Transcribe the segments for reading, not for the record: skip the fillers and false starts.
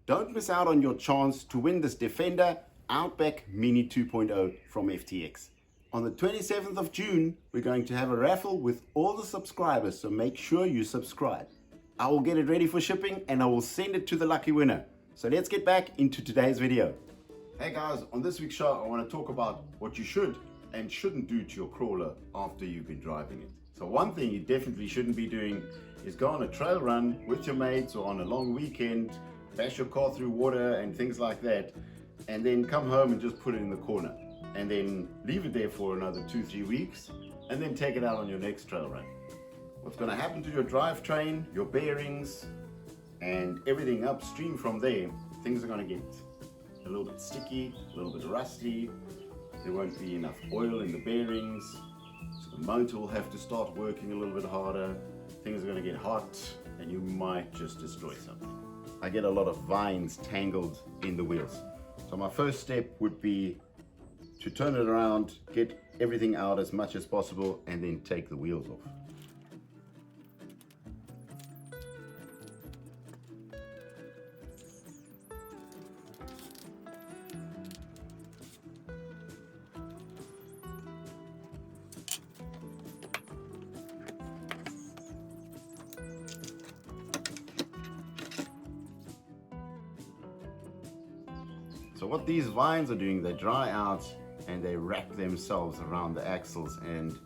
Don't miss out on your chance to win this Defender Outback Mini 2.0 from FTX. On the 27th of June, we're going to have a raffle with all the subscribers, so make sure you subscribe. I will get it ready for shipping and I will send it to the lucky winner. So let's get back into today's video. Hey guys, on this week's show, I want to talk about what you should and shouldn't do to your crawler after you've been driving it. So one thing you definitely shouldn't be doing is go on a trail run with your mates or on a long weekend, bash your car through water and things like that, and then come home and just put it in the corner and then leave it there for another 2-3 weeks and then take it out on your next trail run. What's going to happen to your drivetrain, your bearings and everything upstream from there, things are going to get a little bit sticky, a little bit rusty. There won't be enough oil in the bearings, so the motor will have to start working a little bit harder. Things are going to get hot and you might just destroy something. I get a lot of vines tangled in the wheels. So my first step would be to turn it around, get everything out as much as possible, and then take the wheels off. So what these vines are doing, they dry out and they wrap themselves around the axles, and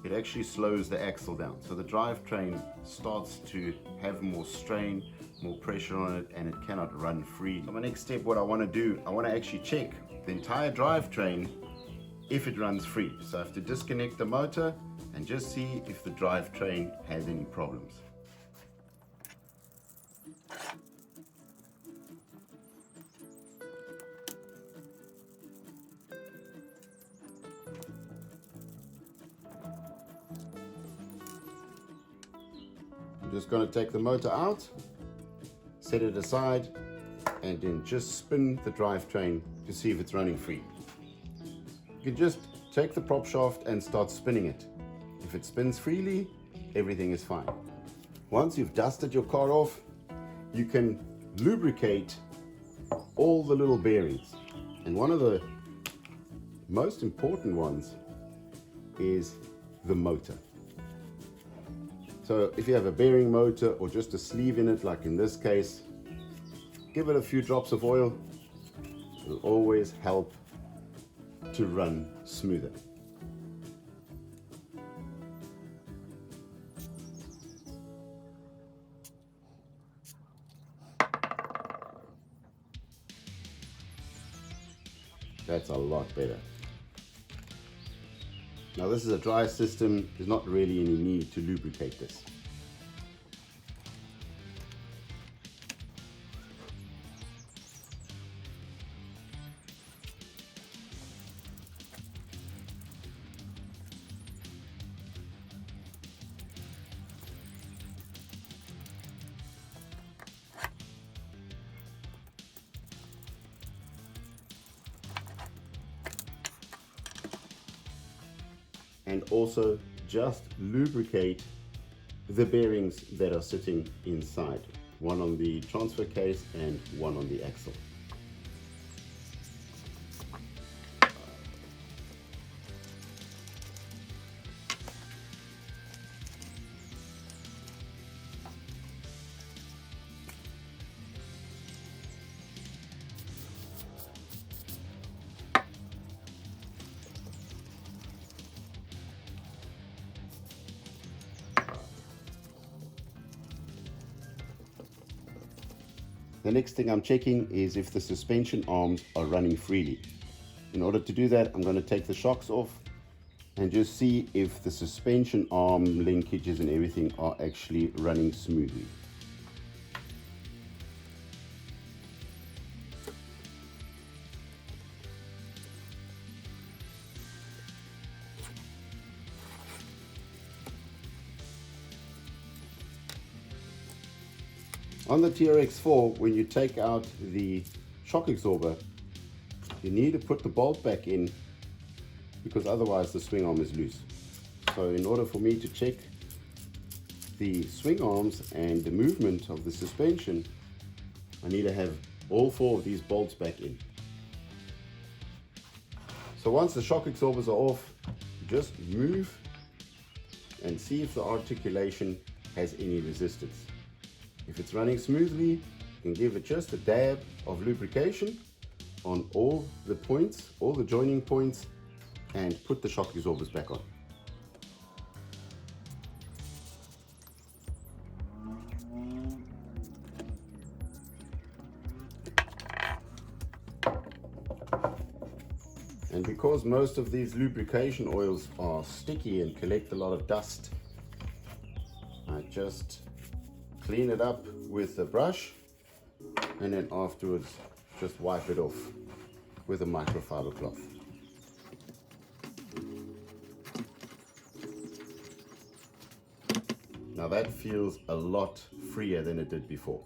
it actually slows the axle down. So the drivetrain starts to have more strain, more pressure on it, and it cannot run free. So my next step, what I want to do, I want to actually check the entire drivetrain if it runs free. So I have to disconnect the motor and just see if the drivetrain has any problems. I'm just going to take the motor out, set it aside, and then just spin the drivetrain to see if it's running free. You can just take the prop shaft and start spinning it. If it spins freely, everything is fine. Once you've dusted your car off, you can lubricate all the little bearings. And one of the most important ones is the motor. So if you have a bearing motor or just a sleeve in it, like in this case, give it a few drops of oil. It'll always help to run smoother. That's a lot better. Now this is a dry system, there's not really any need to lubricate this. And also just lubricate the bearings that are sitting inside. One on the transfer case and one on the axle. The next thing I'm checking is if the suspension arms are running freely. In order to do that, I'm going to take the shocks off and just see if the suspension arm linkages and everything are actually running smoothly. On the TRX4, when you take out the shock absorber, you need to put the bolt back in because otherwise the swing arm is loose. So in order for me to check the swing arms and the movement of the suspension, I need to have all 4 of these bolts back in. So once the shock absorbers are off, just move and see if the articulation has any resistance. If it's running smoothly, you can give it just a dab of lubrication on all the points, all the joining points, and put the shock absorbers back on. And because most of these lubrication oils are sticky and collect a lot of dust, I just clean it up with a brush and then afterwards just wipe it off with a microfiber cloth. Now that feels a lot freer than it did before.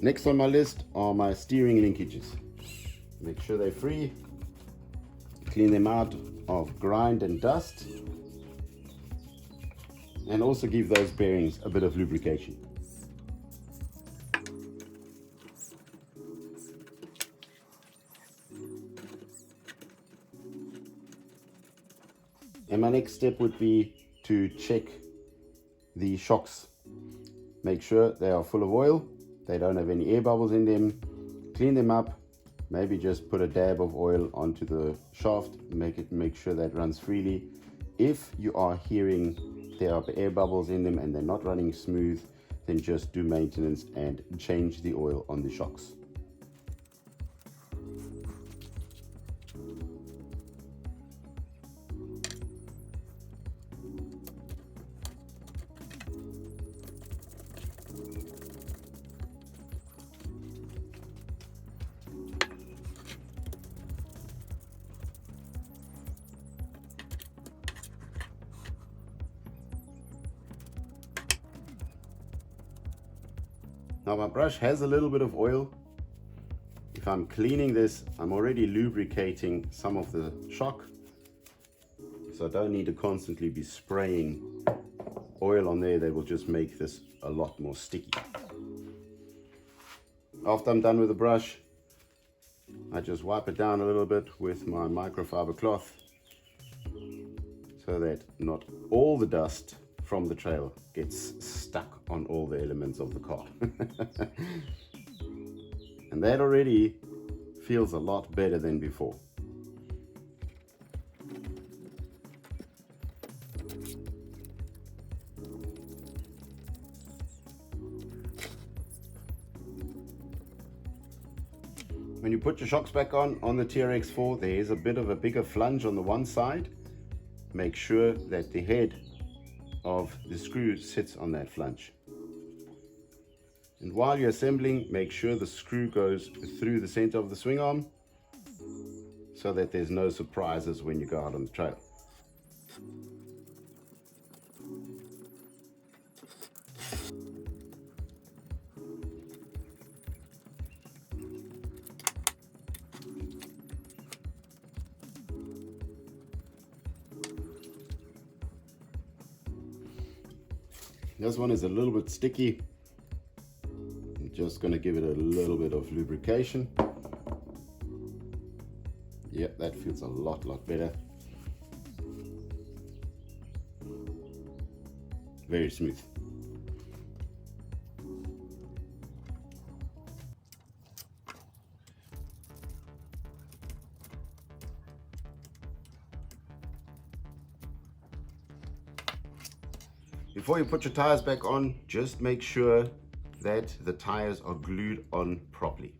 Next on my list are my steering linkages. Make sure they're free, clean them out of grind and dust, and also give those bearings a bit of lubrication. And my next step would be to check the shocks. Make sure they are full of oil, they don't have any air bubbles in them. Clean them up, maybe just put a dab of oil onto the shaft, make sure that runs freely. If you are hearing there are air bubbles in them and they're not running smooth, then just do maintenance and change the oil on the shocks. Now my brush has a little bit of oil. If I'm cleaning this, I'm already lubricating some of the shock, so I don't need to constantly be spraying oil on there. They will just make this a lot more sticky. After I'm done with the brush, I just wipe it down a little bit with my microfiber cloth so that not all the dust from the trail gets stuck on all the elements of the car. And that already feels a lot better than before. When you put your shocks back on the TRX4, there is a bit of a bigger flange on the one side. Make sure that the head of the screw sits on that flange. And while you're assembling, make sure the screw goes through the center of the swing arm so that there's no surprises when you go out on the trail. This one is a little bit sticky. I'm just going to give it a little bit of lubrication. Yep, that feels a lot better. Very smooth. Before you put your tires back on, just make sure that the tires are glued on properly.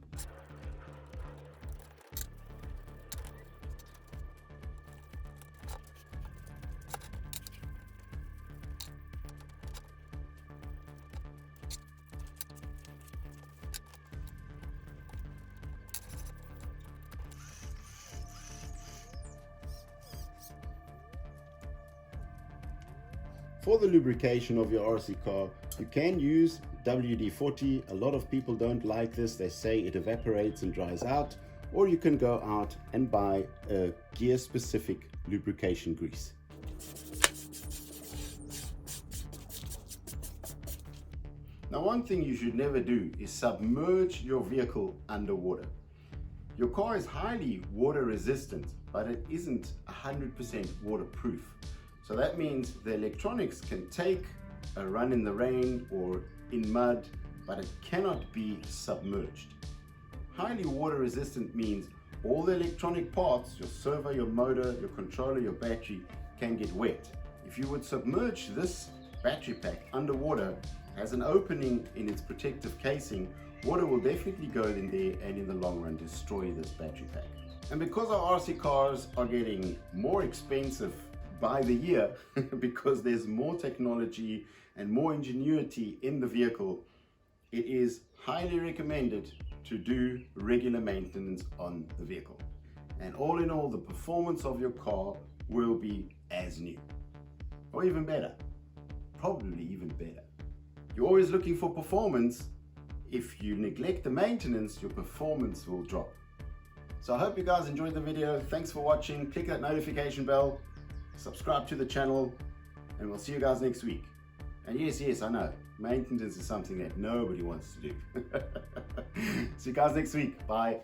For the lubrication of your RC car, you can use WD-40. A lot of people don't like this. They say it evaporates and dries out. Or you can go out and buy a gear-specific lubrication grease. Now, one thing you should never do is submerge your vehicle underwater. Your car is highly water resistant, but it isn't 100% waterproof. So that means the electronics can take a run in the rain or in mud, but it cannot be submerged. Highly water resistant means all the electronic parts, your servo, your motor, your controller, your battery, can get wet. If you would submerge this battery pack underwater, has an opening in its protective casing, water will definitely go in there and in the long run destroy this battery pack. And because our RC cars are getting more expensive by the year, because there's more technology and more ingenuity in the vehicle, it is highly recommended to do regular maintenance on the vehicle. And all in all, the performance of your car will be as new, or even better, probably even better. You're always looking for performance. If you neglect the maintenance, your performance will drop. So I hope you guys enjoyed the video. Thanks for watching. Click that notification bell, subscribe to the channel, and we'll see you guys next week. And yes, I know, maintenance is something that nobody wants to do. See you guys next week. Bye.